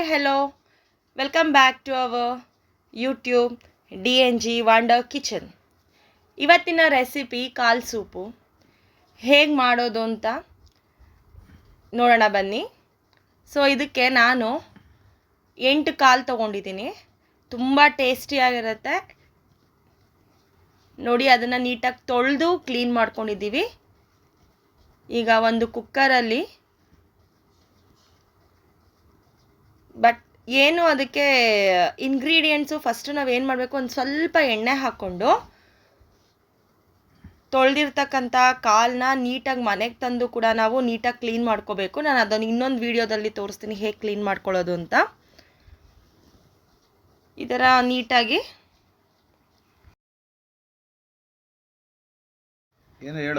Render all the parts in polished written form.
hello. Welcome back to our YouTube DNG Wonder Kitchen. ಇವತ್ತಿನ recipe ಕಾಲ್ soup ಹೇಗೆ ಮಾಡೋದು ಅಂತ ನೋಡೋಣ ಬನ್ನಿ. ಸೊ ಇದಕ್ಕೆ ನಾನು 8 ಕಾಲು ತೊಗೊಂಡಿದ್ದೀನಿ. ತುಂಬ ಟೇಸ್ಟಿಯಾಗಿರುತ್ತೆ ನೋಡಿ. ಅದನ್ನು ನೀಟಾಗಿ ತೊಳೆದು ಕ್ಲೀನ್ ಮಾಡ್ಕೊಂಡಿದ್ದೀವಿ. ಈಗ ಒಂದು ಕುಕ್ಕರಲ್ಲಿ ಬಟ್ ಏನು ಅದಕ್ಕೆ ಇಂಗ್ರೀಡಿಯೆಂಟ್ಸು ಫಸ್ಟು ನಾವೇನು ಮಾಡಬೇಕು, ಒಂದು ಸ್ವಲ್ಪ ಎಣ್ಣೆ ಹಾಕ್ಕೊಂಡು ತೊಳೆದಿರ್ತಕ್ಕಂಥ ಕಾಲನ್ನ ನೀಟಾಗಿ ಮನೆಗೆ ತಂದು ಕೂಡ ನಾವು ನೀಟಾಗಿ ಕ್ಲೀನ್ ಮಾಡ್ಕೋಬೇಕು. ನಾನು ಅದನ್ನು ಇನ್ನೊಂದು ವೀಡಿಯೋದಲ್ಲಿ ತೋರಿಸ್ತೀನಿ ಹೇಗೆ ಕ್ಲೀನ್ ಮಾಡ್ಕೊಳ್ಳೋದು ಅಂತ. ಈ ಥರ ನೀಟಾಗಿ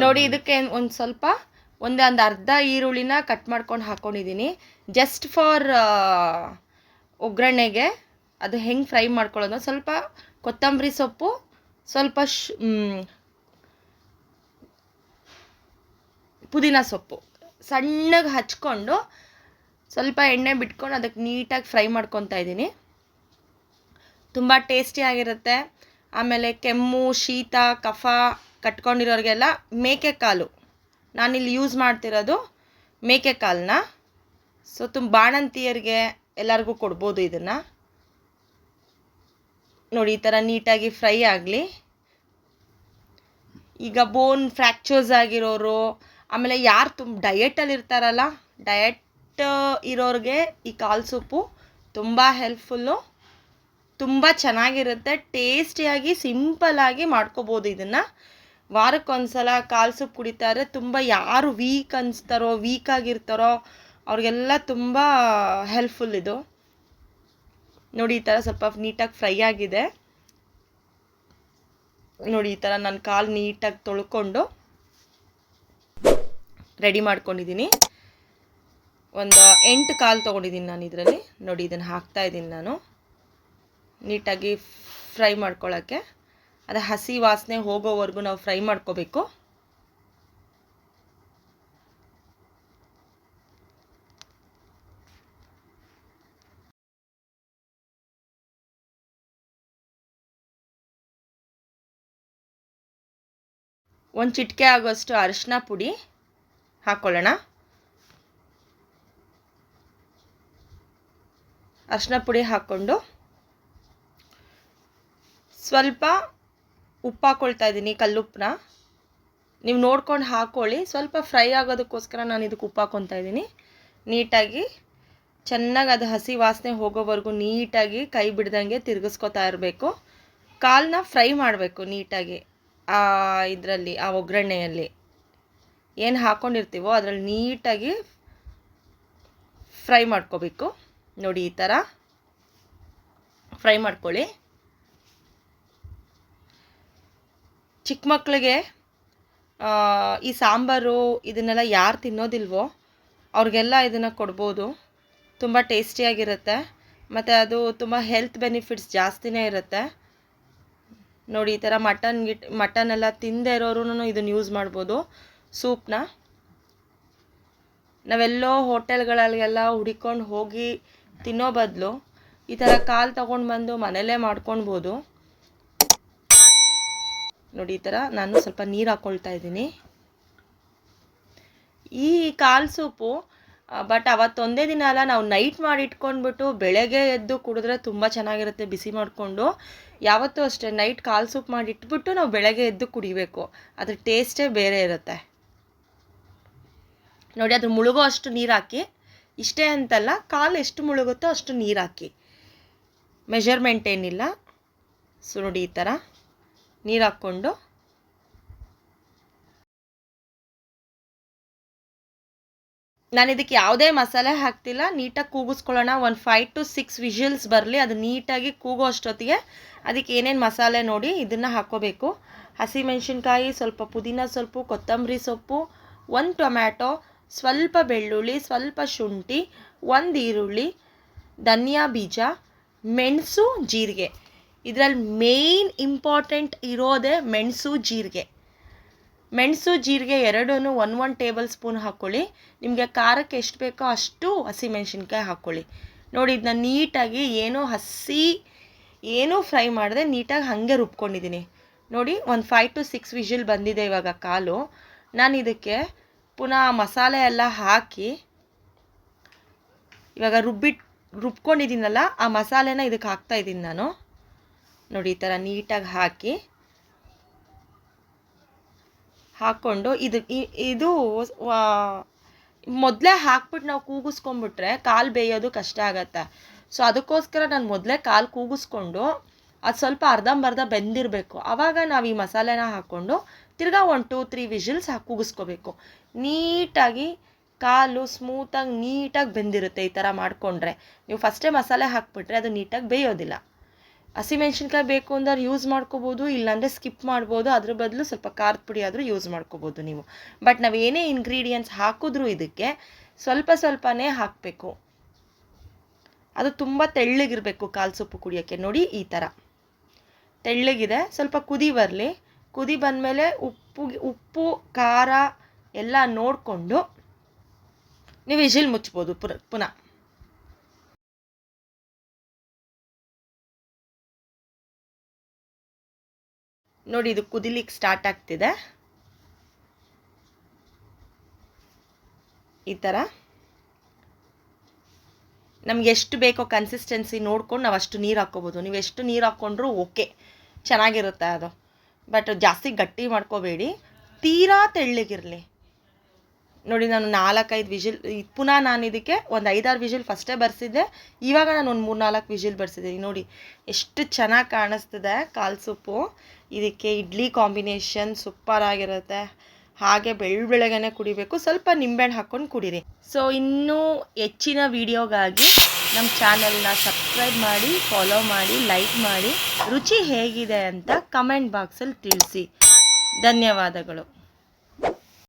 ನೋಡಿ. ಇದಕ್ಕೆ ಒಂದು ಅರ್ಧ ಈರುಳ್ಳಿನ ಕಟ್ ಮಾಡ್ಕೊಂಡು ಹಾಕ್ಕೊಂಡಿದ್ದೀನಿ, ಜಸ್ಟ್ ಫಾರ್ ಒಗ್ಗರಣೆಗೆ. ಅದು ಹೆಂಗೆ ಫ್ರೈ ಮಾಡ್ಕೊಳ್ಳೋದು, ಸ್ವಲ್ಪ ಕೊತ್ತಂಬರಿ ಸೊಪ್ಪು, ಸ್ವಲ್ಪ ಪುದೀನ ಸೊಪ್ಪು ಸಣ್ಣಗೆ ಹಚ್ಕೊಂಡು ಸ್ವಲ್ಪ ಎಣ್ಣೆ ಬಿಟ್ಕೊಂಡು ಅದಕ್ಕೆ ನೀಟಾಗಿ ಫ್ರೈ ಮಾಡ್ಕೊತಾ ಇದ್ದೀನಿ. ತುಂಬ ಟೇಸ್ಟಿಯಾಗಿರುತ್ತೆ. ಆಮೇಲೆ ಕೆಮ್ಮು, ಶೀತ, ಕಫ ಕಟ್ಕೊಂಡಿರೋರಿಗೆಲ್ಲ ಮೇಕೆ ಕಾಲು ನಾನಿಲ್ಲಿ ಯೂಸ್ ಮಾಡ್ತಿರೋದು ಮೇಕೆ ಕಾಲನ್ನ. ಸೊ ಬಾಣಂತಿಯರಿಗೆ ಎಲ್ಲರಿಗೂ ಕೊಡ್ಬೋದು ಇದನ್ನು. ನೋಡಿ ಈ ಥರ ನೀಟಾಗಿ ಫ್ರೈ ಆಗಲಿ. ಈಗ ಬೋನ್ ಫ್ರ್ಯಾಕ್ಚರ್ಸ್ ಆಗಿರೋರು, ಆಮೇಲೆ ಯಾರು ಡಯೆಟಲ್ಲಿ ಇರ್ತಾರಲ್ಲ, ಡಯೆಟ್ ಇರೋರಿಗೆ ಈ ಕಾಲ್ ಸೂಪು ತುಂಬ ಹೆಲ್ಪ್ಫುಲ್ಲು, ತುಂಬ ಚೆನ್ನಾಗಿರುತ್ತೆ. ಟೇಸ್ಟಿಯಾಗಿ ಸಿಂಪಲ್ಲಾಗಿ ಮಾಡ್ಕೋಬೋದು ಇದನ್ನು. ವಾರಕ್ಕೊಂದ್ಸಲ ಕಾಲ್ ಸೂಪ್ ಕುಡಿತಾರೆ. ತುಂಬ ಯಾರು ವೀಕ್ ಆಗಿರ್ತಾರೋ ಅವ್ರಿಗೆಲ್ಲ ತುಂಬ ಹೆಲ್ಪ್ಫುಲ್ ಇದು. ನೋಡಿ ಈ ಥರ ಸ್ವಲ್ಪ ನೀಟಾಗಿ ಫ್ರೈ ಆಗಿದೆ. ನೋಡಿ ಈ ಥರ ನಾನು ಕಾಲು ನೀಟಾಗಿ ತೊಳ್ಕೊಂಡು ರೆಡಿ ಮಾಡ್ಕೊಂಡಿದ್ದೀನಿ. ಒಂದು 8 ಕಾಲು ತೊಗೊಂಡಿದ್ದೀನಿ ನಾನು ಇದರಲ್ಲಿ. ನೋಡಿ ಇದನ್ನು ಹಾಕ್ತಾಯಿದ್ದೀನಿ ನಾನು ನೀಟಾಗಿ ಫ್ರೈ ಮಾಡ್ಕೊಳ್ಳೋಕ್ಕೆ. ಅದು ಹಸಿ ವಾಸನೆ ಹೋಗೋವರೆಗೂ ನಾವು ಫ್ರೈ ಮಾಡ್ಕೋಬೇಕು. ಒಂದು ಚಿಟಿಕೆ ಆಗೋಷ್ಟು ಅರಿಶಿನ ಪುಡಿ ಹಾಕ್ಕೊಳ್ಳೋಣ. ಅರಿಶಿನ ಪುಡಿ ಹಾಕ್ಕೊಂಡು ಸ್ವಲ್ಪ ಉಪ್ಪು ಹಾಕ್ಕೊಳ್ತಾ ಇದ್ದೀನಿ, ಕಲ್ಲುಪ್ಪನ್ನ. ನೀವು ನೋಡ್ಕೊಂಡು ಹಾಕ್ಕೊಳ್ಳಿ. ಸ್ವಲ್ಪ ಫ್ರೈ ಆಗೋದಕ್ಕೋಸ್ಕರ ನಾನು ಇದಕ್ಕೆ ಉಪ್ಪು ಹಾಕ್ಕೊತಾ ಇದ್ದೀನಿ. ನೀಟಾಗಿ ಚೆನ್ನಾಗಿ ಅದು ಹಸಿ ವಾಸನೆ ಹೋಗೋವರೆಗೂ ನೀಟಾಗಿ ಕೈ ಬಿಡ್ದಂಗೆ ತಿರುಗಿಸ್ಕೊತಾ ಇರಬೇಕು. ಕಾಲನ್ನ ಫ್ರೈ ಮಾಡಬೇಕು ನೀಟಾಗಿ. ಇದರಲ್ಲಿ ಆ ಒಗ್ಗರಣೆಯಲ್ಲಿ ಏನು ಹಾಕ್ಕೊಂಡಿರ್ತೀವೋ ಅದರಲ್ಲಿ ನೀಟಾಗಿ ಫ್ರೈ ಮಾಡ್ಕೋಬೇಕು. ನೋಡಿ ಈ ಥರ ಫ್ರೈ ಮಾಡ್ಕೊಳ್ಳಿ. ಚಿಕ್ಕ ಮಕ್ಕಳಿಗೆ ಈ ಸಾಂಬಾರು ಇದನ್ನೆಲ್ಲ ಯಾರು ತಿನ್ನೋದಿಲ್ವೋ ಅವ್ರಿಗೆಲ್ಲ ಇದನ್ನು ಕೊಡ್ಬೋದು. ತುಂಬ ಟೇಸ್ಟಿಯಾಗಿರುತ್ತೆ ಮತ್ತು ಅದು ತುಂಬ ಹೆಲ್ತ್ ಬೆನಿಫಿಟ್ಸ್ ಜಾಸ್ತಿನೇ ಇರುತ್ತೆ. ನೋಡಿ ಈ ಥರ ಮಟನ್ ಎಲ್ಲ ತಿಂದೇ ಇರೋರು ಇದನ್ನು ಯೂಸ್ ಮಾಡ್ಬೋದು ಸೂಪ್ನ. ನಾವೆಲ್ಲೋ ಹೋಟೆಲ್ಗಳಲ್ಲೆಲ್ಲ ಹುಡಿಕೊಂಡು ಹೋಗಿ ತಿನ್ನೋ ಬದಲು ಈ ಥರ ಕಾಲು ತೊಗೊಂಡು ಬಂದು ಮನೆಯಲ್ಲೇ ಮಾಡ್ಕೊಳ್ಬೋದು. ನೋಡಿ ಈ ಥರ ನಾನು ಸ್ವಲ್ಪ ನೀರು ಹಾಕ್ಕೊಳ್ತಾ ಇದ್ದೀನಿ. ಈ ಕಾಲ್ ಸೂಪು ಬಟ್ ಅವತ್ತೊಂದೇ ದಿನ ಅಲ್ಲ, ನಾವು ನೈಟ್ ಮಾಡಿ ಇಟ್ಕೊಂಡ್ಬಿಟ್ಟು ಬೆಳಗ್ಗೆ ಎದ್ದು ಕುಡಿದ್ರೆ ತುಂಬ ಚೆನ್ನಾಗಿರುತ್ತೆ. ಬಿಸಿ ಮಾಡಿಕೊಂಡು ಯಾವತ್ತೂ ಅಷ್ಟೇ ನೈಟ್ ಕಾಲ್ ಸೂಪ್ ಮಾಡಿ ಇಟ್ಬಿಟ್ಟು ನಾವು ಬೆಳಗ್ಗೆ ಎದ್ದು ಕುಡಿಬೇಕು. ಅದ್ರ ಟೇಸ್ಟೇ ಬೇರೆ ಇರುತ್ತೆ. ನೋಡಿ ಅದ್ರ ಮುಳುಗೋ ಅಷ್ಟು ನೀರು ಹಾಕಿ, ಇಷ್ಟೇ ಅಂತಲ್ಲ, ಕಾಲು ಎಷ್ಟು ಮುಳುಗುತ್ತೋ ಅಷ್ಟು ನೀರು ಹಾಕಿ, ಮೆಷರ್ಮೆಂಟ್ ಏನಿಲ್ಲ. ಸೊ ನೋಡಿ ಈ ಥರ ನೀರು ಹಾಕ್ಕೊಂಡು ನಾನು ಇದಕ್ಕೆ ಯಾವುದೇ ಮಸಾಲೆ ಹಾಕ್ತಿಲ್ಲ. ನೀಟಾಗಿ ಕೂಗಿಸ್ಕೊಳ್ಳೋಣ. ಒಂದು 5 to 6 ವಿಷಲ್ಸ್ ಬರಲಿ. ಅದು ನೀಟಾಗಿ ಕೂಗೋ ಅಷ್ಟೊತ್ತಿಗೆ ಅದಕ್ಕೆ ಏನೇನು ಮಸಾಲೆ ನೋಡಿ ಇದನ್ನು ಹಾಕ್ಕೋಬೇಕು. ಹಸಿಮೆಣಸಿನ್ಕಾಯಿ, ಸ್ವಲ್ಪ ಪುದೀನ ಸೊಪ್ಪು, ಕೊತ್ತಂಬರಿ ಸೊಪ್ಪು, 1 ಟೊಮ್ಯಾಟೊ, ಸ್ವಲ್ಪ ಬೆಳ್ಳುಳ್ಳಿ, ಸ್ವಲ್ಪ ಶುಂಠಿ, 1 ಈರುಳ್ಳಿ, ಧನಿಯಾ ಬೀಜ, ಮೆಣಸು, ಜೀರಿಗೆ. ಇದರಲ್ಲಿ ಮೇಯ್ನ್ ಇಂಪಾರ್ಟೆಂಟ್ ಇರೋದೇ ಮೆಣಸು, ಜೀರಿಗೆ. ಮೆಣಸು ಜೀರಿಗೆ ಎರಡೂ 1 ಟೇಬಲ್ ಸ್ಪೂನ್ ಹಾಕ್ಕೊಳ್ಳಿ. ನಿಮಗೆ ಖಾರಕ್ಕೆ ಎಷ್ಟು ಬೇಕೋ ಅಷ್ಟು ಹಸಿಮೆಣಸಿನ್ಕಾಯಿ ಹಾಕ್ಕೊಳ್ಳಿ. ನೋಡಿ ಇದನ್ನ ನೀಟಾಗಿ ಏನೂ ಫ್ರೈ ಮಾಡಿದೆ ನೀಟಾಗಿ ಹಾಗೆ ರುಬ್ಕೊಂಡಿದ್ದೀನಿ ನೋಡಿ. ಒಂದು 5 to 6 ವಿಷಿಲ್ ಬಂದಿದೆ ಇವಾಗ ಕಾಲು. ನಾನು ಇದಕ್ಕೆ ಪುನಃ ಮಸಾಲೆ ಎಲ್ಲ ಹಾಕಿ ಇವಾಗ ರುಬ್ಕೊಂಡಿದ್ದೀನಲ್ಲ ಆ ಮಸಾಲೆನ ಇದಕ್ಕೆ ಹಾಕ್ತಾಯಿದ್ದೀನಿ ನಾನು. ನೋಡಿ ಈ ಥರ ನೀಟಾಗಿ ಹಾಕ್ಕೊಂಡು ಇದು ಮೊದಲೇ ಹಾಕ್ಬಿಟ್ಟು ನಾವು ಕೂಗಿಸ್ಕೊಂಡ್ಬಿಟ್ರೆ ಕಾಲು ಬೇಯೋದು ಕಷ್ಟ ಆಗತ್ತೆ. ಸೊ ಅದಕ್ಕೋಸ್ಕರ ನಾನು ಮೊದಲೇ ಕಾಲು ಕೂಗಿಸ್ಕೊಂಡು ಅದು ಸ್ವಲ್ಪ ಅರ್ಧಂಬರ್ಧ ಬೆಂದಿರಬೇಕು. ಆವಾಗ ನಾವು ಈ ಮಸಾಲೆನ ಹಾಕ್ಕೊಂಡು ತಿರ್ಗಾ 1 2 3 ವಿಷಿಲ್ಸ್ ಕೂಗಿಸ್ಕೋಬೇಕು. ನೀಟಾಗಿ ಕಾಲು ಸ್ಮೂತಾಗಿ ನೀಟಾಗಿ ಬೆಂದಿರುತ್ತೆ. ಈ ಥರ ಮಾಡಿಕೊಂಡ್ರೆ ನೀವು ಫಸ್ಟೇ ಮಸಾಲೆ ಹಾಕ್ಬಿಟ್ರೆ ಅದು ನೀಟಾಗಿ ಬೇಯೋದಿಲ್ಲ. ಹಸಿಮೆಣ್ಸಿನ್ಕಾಯಿ ಬೇಕು ಅಂದ್ರೆ ಯೂಸ್ ಮಾಡ್ಕೋಬೋದು, ಇಲ್ಲಾಂದರೆ ಸ್ಕಿಪ್ ಮಾಡ್ಬೋದು. ಅದ್ರ ಬದಲು ಸ್ವಲ್ಪ ಖಾರದ ಪುಡಿ ಆದರೂ ಯೂಸ್ ಮಾಡ್ಕೋಬೋದು ನೀವು. ಬಟ್ ನಾವು ಏನೇ ಇಂಗ್ರೀಡಿಯೆಂಟ್ಸ್ ಹಾಕಿದ್ರೂ ಇದಕ್ಕೆ ಸ್ವಲ್ಪನೇ ಹಾಕಬೇಕು. ಅದು ತುಂಬ ತೆಳ್ಳಗಿರಬೇಕು ಕಾಲು ಸೊಪ್ಪು ಕುಡಿಯೋಕ್ಕೆ. ನೋಡಿ ಈ ಥರ ತೆಳ್ಳಗಿದೆ. ಸ್ವಲ್ಪ ಕುದಿ ಬರಲಿ. ಕುದಿ ಬಂದಮೇಲೆ ಉಪ್ಪು ಖಾರ ಎಲ್ಲ ನೋಡಿಕೊಂಡು ನೀವು ವಿಷಿಲ್ ಮುಚ್ಬೋದು ಪುನಃ. ನೋಡಿ ಇದು ಕುದಿಲಿಕ್ಕೆ ಸ್ಟಾರ್ಟ್ ಆಗ್ತಿದೆ. ಈ ಥರ ನಮ್ಗೆ ಎಷ್ಟು ಬೇಕೋ ಕನ್ಸಿಸ್ಟೆನ್ಸಿ ನೋಡ್ಕೊಂಡು ನಾವು ಅಷ್ಟು ನೀರು ಹಾಕ್ಕೋಬೋದು. ನೀವು ಎಷ್ಟು ನೀರು ಹಾಕ್ಕೊಂಡ್ರೂ ಓಕೆ, ಚೆನ್ನಾಗಿರುತ್ತೆ ಅದು. ಬಟ್ ಜಾಸ್ತಿ ಗಟ್ಟಿ ಮಾಡ್ಕೋಬೇಡಿ, ತೀರಾ ತೆಳ್ಳಗಿರಲಿ. ನೋಡಿ ನಾನು 4-5 ವಿಷಿಲ್ ಪುನಃ ನಾನು ಇದಕ್ಕೆ ಒಂದು 5-6 ವಿಷಿಲ್ ಫಸ್ಟೇ ಬರ್ಸಿದ್ದೆ. ಇವಾಗ ನಾನು ಒಂದು 3-4 ವಿಷಿಲ್ ಬರ್ಸಿದ್ದೀನಿ. ನೋಡಿ ಎಷ್ಟು ಚೆನ್ನಾಗಿ ಕಾಣಿಸ್ತಿದೆ ಕಾಲು ಸೊಪ್ಪು. ಇದಕ್ಕೆ ಇಡ್ಲಿ ಕಾಂಬಿನೇಷನ್ ಸೂಪರ್ ಆಗಿರುತ್ತೆ. ಹಾಗೆ ಬೆಳಗ್ಗೆನೆ ಕುಡಿಬೇಕು. ಸ್ವಲ್ಪ ನಿಂಬೆಹಣ್ಣು ಹಾಕ್ಕೊಂಡು ಕುಡೀರಿ. ಸೊ ಇನ್ನೂ ಹೆಚ್ಚಿನ ವಿಡಿಯೋಗಾಗಿ ನಮ್ಮ ಚಾನಲ್ನ ಸಬ್ಸ್ಕ್ರೈಬ್ ಮಾಡಿ, ಫಾಲೋ ಮಾಡಿ, ಲೈಕ್ ಮಾಡಿ. ರುಚಿ ಹೇಗಿದೆ ಅಂತ ಕಮೆಂಟ್ ಬಾಕ್ಸಲ್ಲಿ ತಿಳಿಸಿ. ಧನ್ಯವಾದಗಳು.